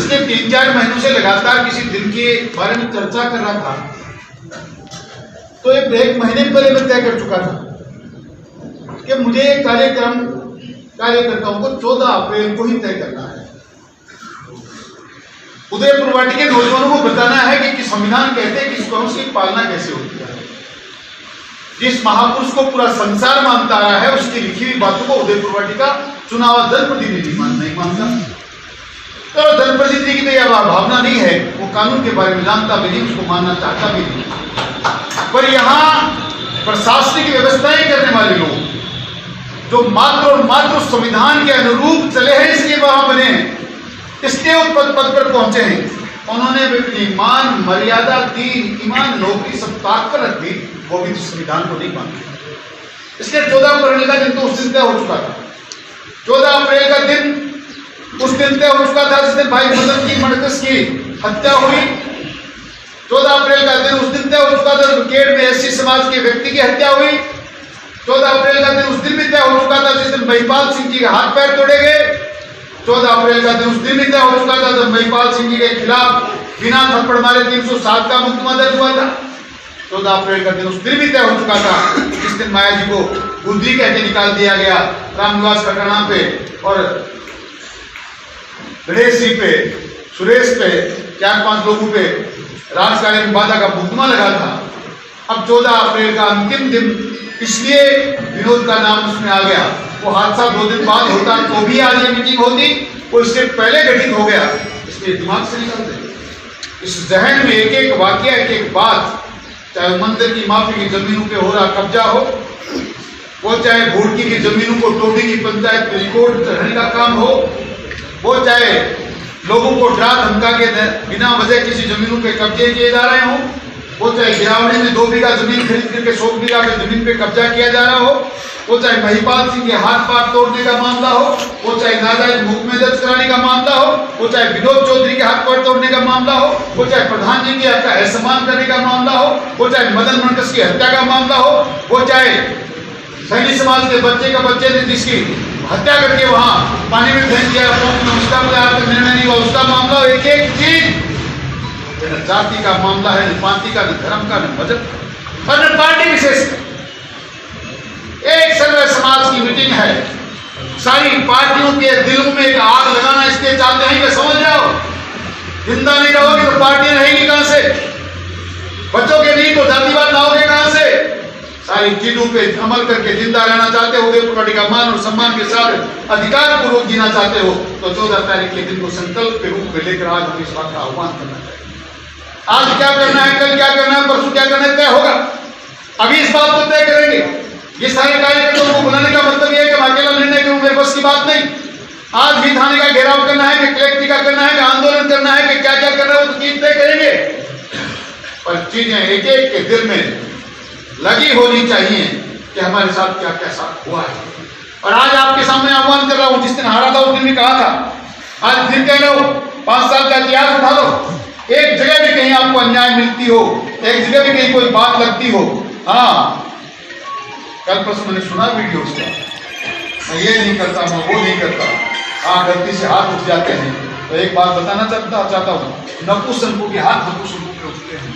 पिछले 3-4 महीनों से लगातार किसी दिन के बारे में चर्चा कर रहा था, तो एक महीने पहले मैं तय कर चुका था कि मुझे कार्यकर्ताओं को 14 अप्रैल को ही तय करना है। उदयपुर वाटी के नौजवानों को बताना है कि संविधान कहते हैं कि इस कानून की पालना कैसे होती है। जिस महापुरुष को पूरा संसार मानता रहा है, उसकी लिखी हुई बातों को उदयपुर वाटी का चुना हुआ जनप्रतिनिधि नहीं मानता। तो जनप्रतिनिधि की तो यह भावना नहीं है, वो कानून के बारे में जानता भी नहीं, उसको मानना चाहता भी नहीं। पर यहाँ प्रशासनिक व्यवस्थाएं करने वाले लोग जो मात्र और मात्र संविधान के अनुरूप चले हैं, इसलिए वहां बने हैं, इसलिए उस पद पर पहुंचे हैं। उन्होंने ईमान, मर्यादा, दीन, ईमान, नौकरी सब ताक कर रख दी, वो भी तो संविधान को नहीं मानते। इसलिए 14 अप्रैल का दिन तो उस दिन तय हो चुका था। 14 अप्रैल का दिन उस दिन तय हो चुका था जिस दिन भाई मदन की मणकस की हत्या हुई। 14 अप्रैल का दिन उस दिन तय हो चुका था ब्रिगेड में एससी समाज के व्यक्ति की हत्या हुई। 14 अप्रैल का दिन उस दिन भी तय हो चुका था जिस दिन महिपाल सिंह जी के हाथ पैर तोड़े गए। 14 अप्रैल का दिन उस दिन भी तय हो चुका था जब महिपाल सिंह जी के खिलाफ बिना थप्पड़ मारे 307 का मुकदमा दर्ज हुआ था। 14 अप्रैल का दिन उस दिन भी तय हो चुका था जिस दिन माया जी को बुद्धि कहते निकाल दिया गया रामनिवास खटाना पे और गणेश जी पे, सुरेश पे, 4-5 लोगों पे राजकालीन बाधा का मुकदमा लगा था। अब 14 अप्रैल का अंतिम दिन इसलिए विनोद का नाम उसमें आ गया। वो हादसा 2 दिन बाद होता तो भी आज ये मीटिंग होती, वो इससे पहले घटित हो गया, इसलिए दिमाग से निकल दे। इस जहन में एक एक वाकया, एक एक बात, चाहे मंदिर की माफी की जमीनों पे हो रहा कब्जा हो, वो चाहे भोटकी की जमीनों को टोटी की पंचायत में रिकॉर्ड चढ़ाने का काम हो, वो चाहे लोगों को डरा धमका के बिना वजह किसी जमीनों पे कब्जे किए जा रहे हो, वो चाहे गिरावड़ी में 2 बीघा जमीन खरीद करके 100 बीघा में जमीन पे कब्जा किया जा रहा हो, वो चाहे महिपाल सिंह के हाथ पार तोड़ने का मामला हो, वो चाहे नाजायज मुकदमे दर्ज कराने का मामला हो, वो चाहे विनोद चौधरी के हाथ पार तोड़ने का मामला हो, वो चाहे प्रधान जी की हत्या असम्मान करने का मामला हो, वो चाहे मदन मणकस की हत्या का मामला हो, वो चाहे सैनी समाज के बच्चे ने जिसकी हत्या करके वहां पानी में फेंक दिया, उसका निर्णय नहीं हुआ, उसका मामला, एक एक चीज न जाति का मामला है, न पार्टी का, न धर्म का, न मजहब और न पार्टी विशेष का। एक सर्व समाज की मीटिंग है। सारी पार्टियों के दिलों में एक आग लगाना इसलिए चाहते हैं कि समझ जाओ, जिंदा नहीं रहोगे तो पार्टी रहेगी कहां से, बच्चोगे नहीं तो जातिवाद लाओगे कहां से। सारी चीजों पे अमल करके जिंदा रहना चाहते हो, उदयपुर वाटी का मान और सम्मान के साथ अधिकार पूर्वक जीना चाहते हो, तो 14 तारीख के दिन को संकल्प के रूप में लेकर आज हम इस बात का आह्वान करना चाहिए। आज क्या करना है, कल क्या करना है, परसों क्या करना है, तय होगा। अभी इस बात को तय करेंगे। ये सारे कार्यकर्ताओं को बुलाने का मतलब यह है कि अकेला निर्णय करूं, मेरे बस की बात नहीं। आज भी थाने का घेराव करना है कि कलेक्ट्री का करना है कि आंदोलन करना है कि क्या क्या करना है, वो तो चीज तय करेंगे। पर चीजें एक एक के दिल में लगी होनी चाहिए कि हमारे साथ क्या क्या साथ हुआ है। और आज आपके सामने आह्वान कर रहा हूं, जिस दिन हारा था उस दिन भी कहा था, आज फिर कह रहा हूं, 5 साल का इतिहास उठा लो, एक जगह भी कहीं आपको अन्याय मिलती हो, एक जगह भी कहीं कोई बात लगती हो। हाँ, कल परसों मैंने सुना वीडियो उसका, मैं ये नहीं करता, मैं वो नहीं करता, हाँ गलती से हाथ उठ जाते हैं। तो एक बात बताना चाहता हूँ, नपुंसकों के हाथ नपुंसकों पे उठते हैं।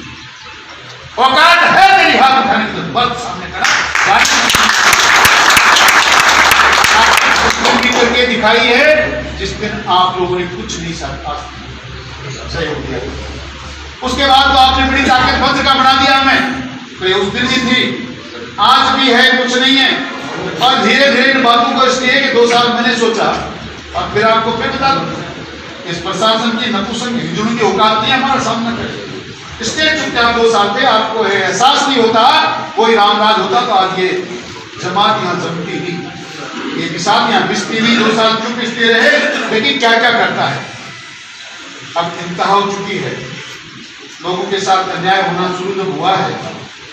औकात है तेरी हाथ उठाने की, तो बल सामने करा करके दिखाई है जिस दिन आप लोगों ने कुछ नहीं सही हो गया। उसके बाद तो आपने बड़ी ताकत वज्र का बना दिया हमें, तो ये उस दिन भी थी, आज भी है, कुछ नहीं है। और धीरे धीरे इन बातों को इसलिए कि 2 साल मैंने सोचा, और फिर आपको फिर बता दूं, इस प्रशासन की नपुंसक हिजड़ों की औकात नहीं हमारा सामना करे, इसलिए चुपचाप 2 साल पे आपको एहसास नहीं होता, कोई रामराज होता तो आज ये जमात यहाँ जमती नहीं, ये किसान यहाँ बिस्ती नहीं। 2 साल चुप इसलिए रहे, लेकिन क्या क्या करता है। अब इंतहा हो चुकी है, लोगों के साथ अन्याय होना शुरू जब हुआ है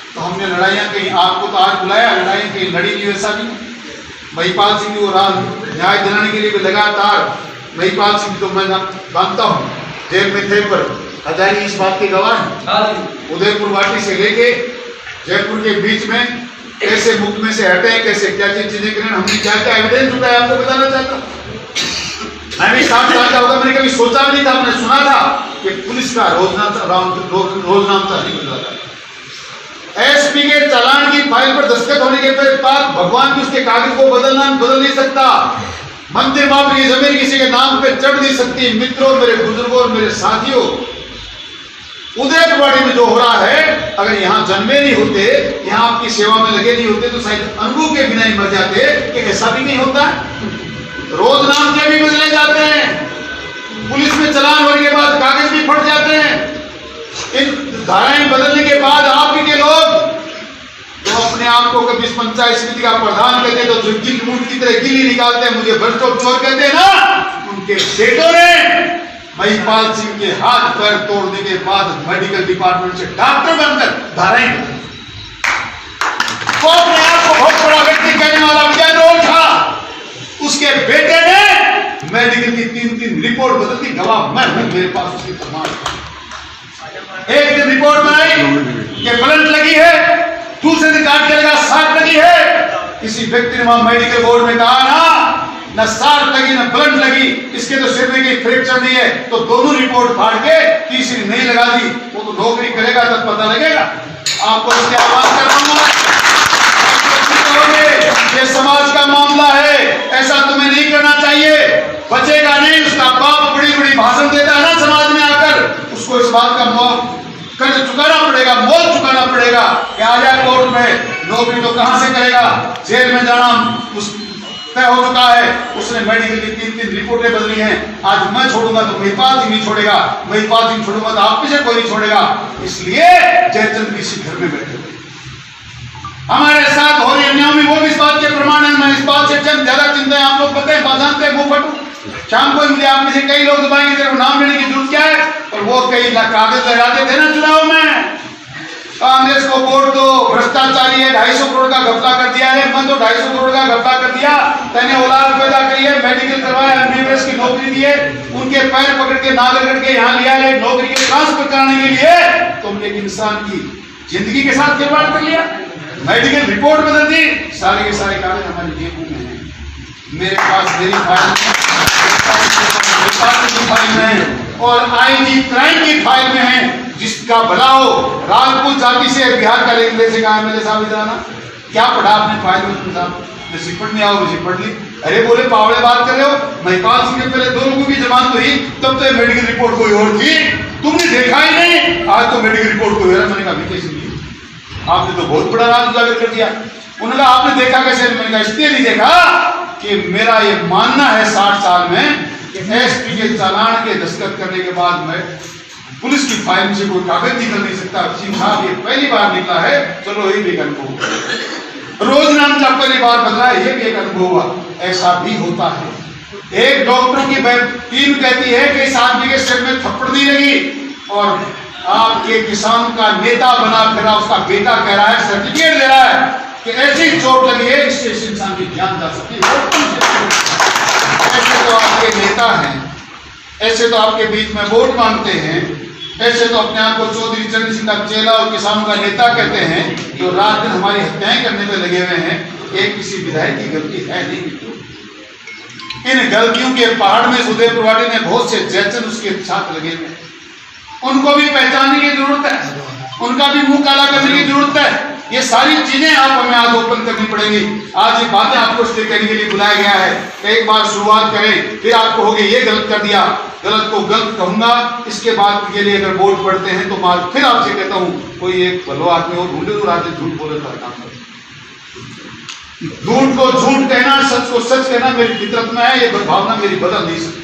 तो हमने लड़ाइयाँ कहीं, आपको तो आज बुलाया, लड़ाइयाँ कहीं लड़ी नहीं, वैसा नहीं। महिपाल सिंह को न्याय दिलाने के लिए भी लगातार, महिपाल सिंह तो मैं मानता हूँ जेल में थे, पर हजारी इस बात के गवाह, उदयपुर वाटी से लेके जयपुर के बीच में कैसे मुकदमे से हटे, कैसे क्या चीजें करें, हमने क्या क्या एविडेंस उठाया आपको बताना चाहता हूँ। मैं भी 7 साल का होगा, मैंने कभी सोचा नहीं था, हमने मैंने सुना था कि पुलिस का रोजनामा नहीं बदला था। एसपी के चालान की फाइल पर दस्तखत होने के बाद भगवान भी उसके कागज को बदल नहीं सकता। मंदिर बाप की जमीन किसी के नाम पे चढ़ नहीं सकती। मित्रों, मेरे बुजुर्गों और मेरे साथियों, उदयपुरवाड़ी में जो हो रहा है, अगर यहाँ जन्मे नहीं होते, यहाँ आपकी सेवा में लगे नहीं होते, तो शायद अनुभव के बिना ही मर जाते। कि ऐसा भी नहीं होता, रोजनामे भी बदले जाते हैं, पुलिस में चालान होने के बाद कागज भी फट जाते हैं। इन धाराएं बदलने के बाद आप के लोग जो अपने आप को कभी पंचायत समिति का प्रधान कहते हैं, तो जो गिल मुंड की तरह गिल्ली निकालते हैं, मुझे भ्रष्ट चोर कहते हैं ना, उनके बेटों ने महिपाल सिंह के हाथ पैर तोड़ने के बाद मेडिकल डिपार्टमेंट से डॉक्टर बनकर धाराएं वो अपने आप को बहुत बड़ा व्यक्ति कहने वाला विजय रोल था, उसके बेटे ने मेडिकल की 3 रिपोर्ट बदल दी। गवाह मैं हूं, मेरे पास उसकी प्रमाण। एक दिन रिपोर्ट में आई कि ब्लंट लगी है, दूसरे दिन काट के लगा साट लगी है। किसी व्यक्ति ने वहां मेडिकल बोर्ड में कहा ना साट लगी ना ब्लंट लगी, इसके तो सिर में कोई फ्रैक्चर नहीं है, तो दोनों रिपोर्ट फाड़ के तीसरी नहीं लगा दी। वो तो नौकरी करेगा तब पता लगेगा। आपको आवाज कर ये समाज का मामला है, ऐसा तुम्हें नहीं करना चाहिए। बचेगा नहीं, उसका बाप बड़ी बड़ी भाषण देता है ना समाज में आकर, उसको इस बात का कर्ज चुकाना पड़ेगा, मोल चुकाना पड़ेगा कि आ जाए कोर्ट में। नौकरी तो कहां से करेगा, जेल में जाना उस तय हो चुका है। उसने मेडिकल की 3 रिपोर्टें बदली हैं। आज मैं छोड़ूंगा तो महिपाल सिंह नहीं छोड़ेगा, महिपाल सिंह छोड़ूंगा तो आप में से कोई नहीं छोड़ेगा। इसलिए जयचंद किसी घर में बैठे हमारे साथ हो रही अन्याय में वो भी इस बात के प्रमाण है। मैं इस बात से ज्यादा चिंता है, आप लोग पता है बाजानते हैं, वो फटू शाम को मुझे आप में से कई लोग दबाएंगे, तेरे को नाम लेने की जरूरत क्या है। और वो कई कागज लगाते थे ना चुनाव में, कांग्रेस को वोट दो, भ्रष्टाचारी है, 250 करोड़ का घपला कर दिया है। मैं तो 250 करोड़ का घपला कर दिया, तेने औलाद पैदा करी है, मेडिकल करवाया, एमबीबीएस की नौकरी दी है, उनके पैर पकड़ के नाल रगड़ के यहाँ लिया है नौकरी के ट्रांसफर कराने के लिए। तुमने एक इंसान की जिंदगी के साथ खिलवाड़ कर लिया, मेडिकल रिपोर्ट बदल दी। सारे के सारे कागज हमारे जेबों में हैं, मेरे पास मेरी फाइल में है और आईजी क्राइम की फाइल में है। जिसका भला हो, राजपूत जाति से बिहार का लेंगे से कहा मेरे साहब इधर आना, क्या पढ़ा आपने फाइल में साहब, सिपट नहीं आओ, सिपट ली। अरे बोले पावड़े बात कर रहे हो, महिपाल सिंह के पहले 2 लोगों की जमानत हुई, तब तो मेडिकल रिपोर्ट कोई और थी, तुमने देखा ही नहीं, आज तो मेडिकल रिपोर्ट कोई और। मैंने कहा कैसे ली, आपने तो बहुत बड़ा राज उजागर कर दिया। उन्होंने कहा आपने देखा कैसे, मैंने कहा इसलिए नहीं देखा कि मेरा ये मानना है 60 साल में कि एसपी के चालान के दस्तखत करने के बाद मैं पुलिस की फाइल से कोई कागज निकल नहीं सकता। सिंह साहब ये पहली बार निकला है, चलो ये भी एक अनुभव। रोजनामा पहली बार बदला है, ये भी एक अनुभव हुआ। ऐसा भी होता है। एक डॉक्टरों की टीम कहती है कि इस आदमी के सिर में थप्पड़ नहीं लगी, और आपके किसान का नेता बना फिरा उसका बेटा कह रहा है, सर्टिफिकेट दे रहा है कि ऐसी चोट लगी है इससे इस इंसान की जान जा सकती है। ऐसे तो आपके नेता हैं, ऐसे तो आपके बीच में वोट मांगते हैं, ऐसे तो अपने आप को चौधरी चरण सिंह का चेला और किसानों का नेता कहते हैं, जो रात दिन हमारी हत्याएं करने में लगे हुए हैं। एक किसी विधायक की गलती है नहीं। इन गलतियों के पहाड़ में उदयपुरवाड़ी में बहुत से जयचंद उसके छात्र लगे हुए हैं, उनको भी पहचानने की जरूरत है, उनका भी मुंह काला करने की जरूरत है। ये सारी चीजें आप हमें आज ओपन करनी पड़ेंगी। आज ये बातें आपको इसलिए कहने के लिए बुलाया गया है। एक बार शुरुआत करें, फिर आप कहोगे ये गलत कर दिया, गलत को गलत कहूंगा। इसके बाद के लिए अगर वोट पड़ते हैं तो मैं फिर आपसे कहता हूँ, कोई एक भलो आदमी हो ढूंढे तो रात झूठ बोले तो काम करें। झूठ को झूठ कहना, सच को सच कहना मेरी फितरत में है, ये भावना मेरी बदल नहीं सकती।